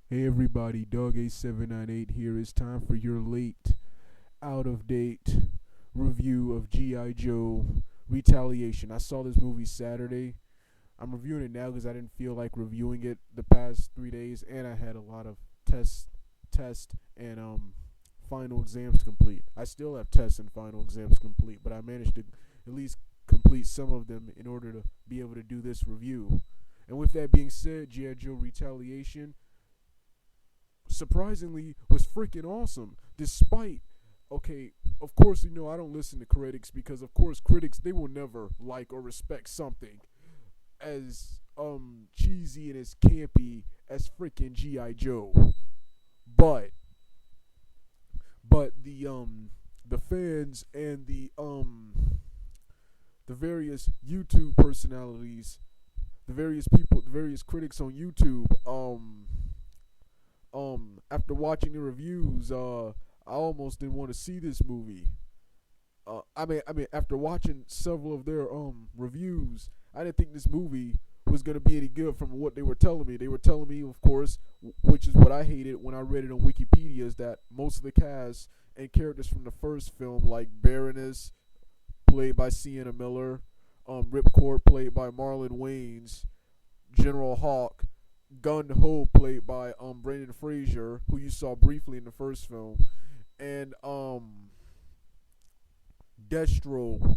Hey everybody, Dog 8798 here. It's time for your late, out of date review of G.I. Joe Retaliation. I saw this movie Saturday. I'm reviewing it now because I didn't feel like reviewing it the past 3 days, and I had a lot of test and final exams to complete. I still have tests and final exams to complete, but I managed to at least complete some of them in order to be able to do this review. And with that being said, G.I. Joe Retaliation surprisingly was freaking awesome. Despite, okay, of course, I don't listen to critics because, of course, critics, they will never like or respect something as cheesy and as campy as freaking GI Joe. But the fans and the various YouTube personalities, the various people, the various critics on YouTube, after watching the reviews, I almost didn't want to see this movie. After watching several of their reviews, I didn't think this movie was gonna be any good from what they were telling me. They were telling me, of course, which is what I hated when I read it on Wikipedia, is that most of the cast and characters from the first film, like Baroness, played by Sienna Miller, Ripcord, played by Marlon Wayans, General Hawk, Gun Ho, played by Brendan Fraser, who you saw briefly in the first film, and Destro,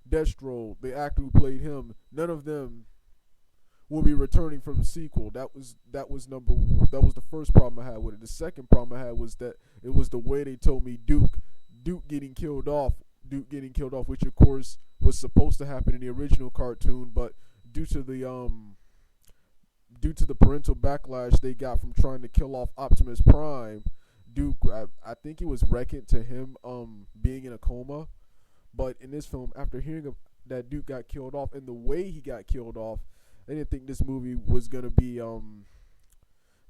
the actor who played him. None of them will be returning from the sequel. That was the first problem I had with it. The second problem I had was that it was the way they told me Duke getting killed off. Duke getting killed off, which of course was supposed to happen in the original cartoon, but due to the parental backlash they got from trying to kill off Optimus Prime, Duke, I think it was reckoned to him being in a coma. But in this film, after hearing that Duke got killed off and the way he got killed off, I didn't think this movie was gonna be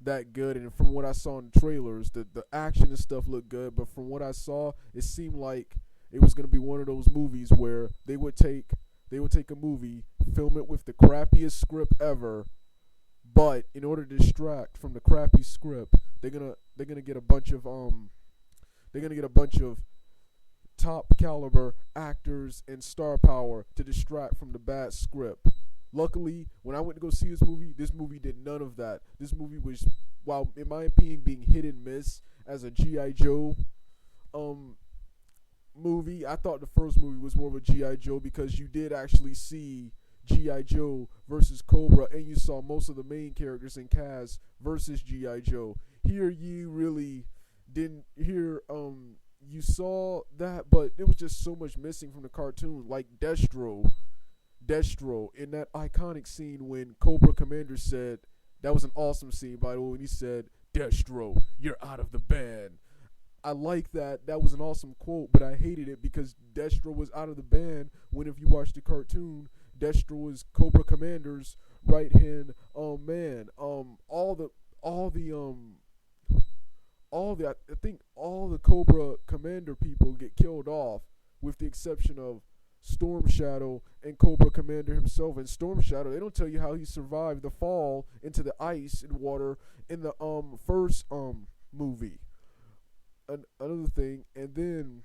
that good. And from what I saw in the trailers, the action and stuff looked good, but from what I saw, it seemed like it was gonna be one of those movies where they would take a movie, film it with the crappiest script ever, but in order to distract from the crappy script, they're gonna get a bunch of top caliber actors and star power to distract from the bad script. Luckily, when I went to go see this movie did none of that. This movie was, while in my opinion being hit and miss as a GI Joe movie, I thought the first movie was more of a GI Joe because you did actually see G.I. Joe versus Cobra, and you saw most of the main characters in cast versus G.I. Joe. Here you really didn't hear you saw that, but there was just so much missing from the cartoon, like Destro in that iconic scene when Cobra Commander said, that was an awesome scene by the way, when he said, "Destro, you're out of the band." I like that. That was an awesome quote, but I hated it because Destro was out of the band when, if you watch the cartoon, Destro was Cobra Commander's right hand man. I think all the Cobra Commander people get killed off, with the exception of Storm Shadow and Cobra Commander himself. And Storm Shadow, they don't tell you how he survived the fall into the ice and water in the first movie. Another thing, and then,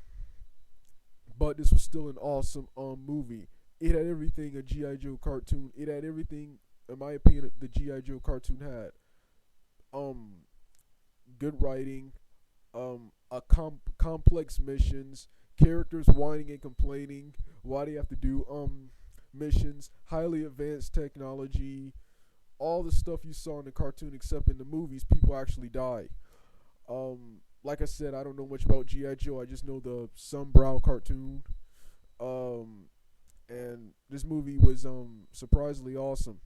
but this was still an awesome movie. It had everything a GI Joe cartoon. It had everything, in my opinion, the GI Joe cartoon had. Good writing, complex missions, characters whining and complaining why they have to do missions, highly advanced technology, all the stuff you saw in the cartoon, except in the movies, people actually die. Like I said, I don't know much about G.I. Joe. I just know the Sunbrow cartoon. And this movie was surprisingly awesome.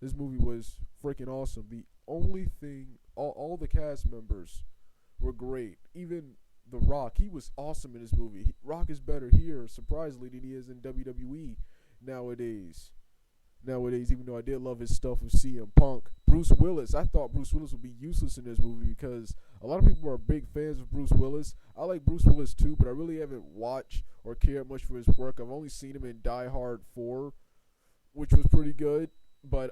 This movie was freaking awesome. The only thing, all the cast members were great. Even The Rock, he was awesome in this movie. Rock is better here, surprisingly, than he is in WWE nowadays. Even though I did love his stuff with CM Punk. Bruce Willis, I thought Bruce Willis would be useless in this movie because a lot of people are big fans of Bruce Willis. I like Bruce Willis too, but I really haven't watched or cared much for his work. I've only seen him in Die Hard 4, which was pretty good. But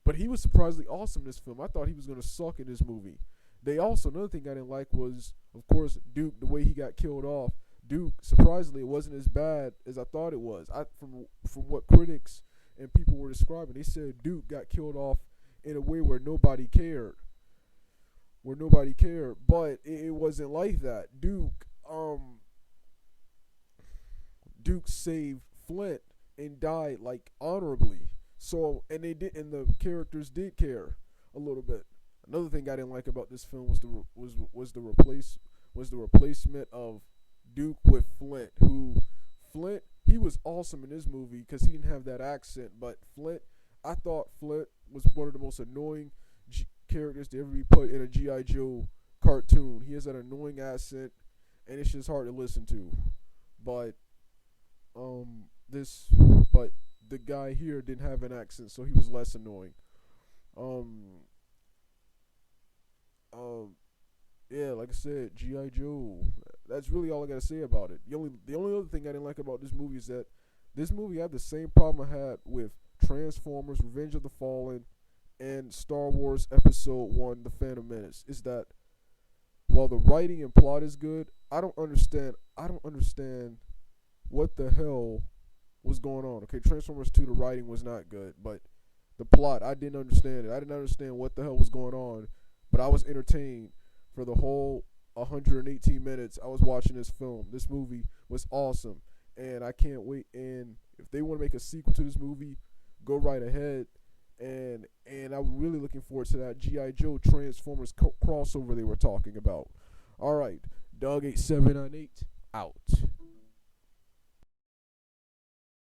But he was surprisingly awesome in this film. I thought he was gonna suck in this movie. They also, another thing I didn't like was, of course, Duke, the way he got killed off. Duke, surprisingly, it wasn't as bad as I thought it was. From what critics and people were describing, they said Duke got killed off in a way where nobody cared. But it wasn't like that. Duke saved Flint and died like honorably. So, and the characters did care a little bit. Another thing I didn't like about this film was the replacement of Duke with Flint. He was awesome in this movie because he didn't have that accent. But I thought Flint was one of the most annoying characters to ever be put in a G.I. Joe cartoon. He has that annoying accent, and it's just hard to listen to. But the guy here didn't have an accent, so he was less annoying. Yeah, like I said, G.I. Joe. That's really all I gotta say about it. The only other thing I didn't like about this movie is that this movie had the same problem I had with Transformers: Revenge of the Fallen and Star Wars Episode 1: The Phantom Menace. Is that while the writing and plot is good, I don't understand what the hell was going on. Okay, Transformers 2, the writing was not good, but the plot, I didn't understand it. I didn't understand what the hell was going on, but I was entertained for the whole 118 minutes I was watching this film. This movie was awesome, and I can't wait. And if they want to make a sequel to this movie, go right ahead. And I'm really looking forward to that G.I. Joe Transformers crossover they were talking about. All right, Doug 8798 out.